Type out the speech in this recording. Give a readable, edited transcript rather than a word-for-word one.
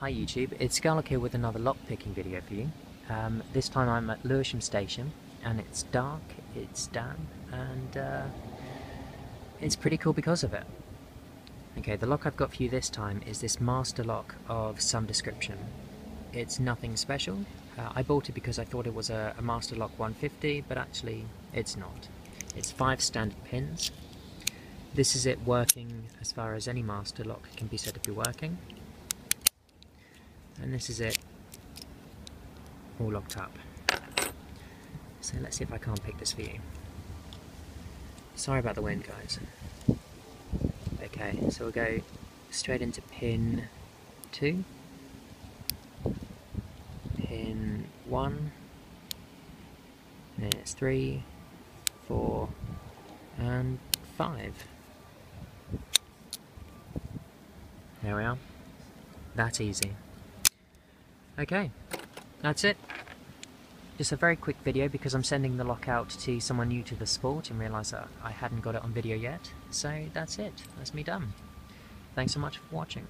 Hi YouTube, it's Scarlock here with another lockpicking video for you. This time I'm at Lewisham station and it's dark, it's damp, and it's pretty cool because of it. Okay, the lock I've got for you this time is this master lock of some description. It's nothing special. I bought it because I thought it was a master lock 150, but actually it's not. It's 5 standard pins. This is it working as far as any master lock can be said to be working. And this is it all locked up. So let's see if I can't pick this for you. Sorry about the wind, guys. Okay, so we'll go straight into pin 2, pin 1, then it's 3, 4 and 5. There we are. That's easy. Okay, that's it. Just a very quick video because I'm sending the lock out to someone new to the sport and realised that I hadn't got it on video yet. So that's it. That's me done. Thanks so much for watching.